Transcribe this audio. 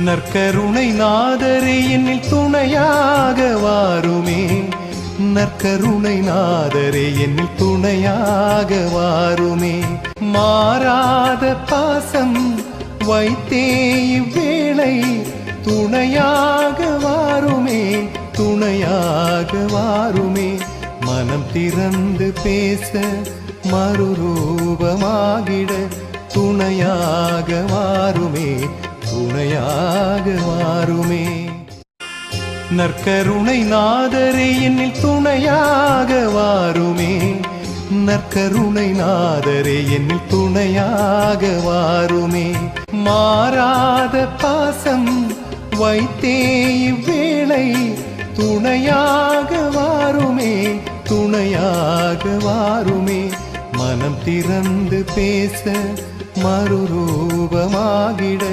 நற்கருணை நாதரே என்னில் துணையாக வாருமே. நற்கருணை நாதரே என்னில் துணையாக வாருமே. மாறாத பாசம் வைத்தே இவ்வேளை துணையாக வாருமே. துணையாக வாருமே. மனம் திறந்து பேச மறுரூபமாகிட துணையாக வாருமே. துணையாக வாருமே. நற்கருணை நாதரே என்னில் துணையாக வாருமே. நற்கருணை நாதரே என்னில் துணையாக வாருமே. மாறாத பாசம் வைத்தே இவ்வேளை துணையாக வாருமே. துணையாக வாருமே. மனம் திறந்து பேச மறுரூபமாகிட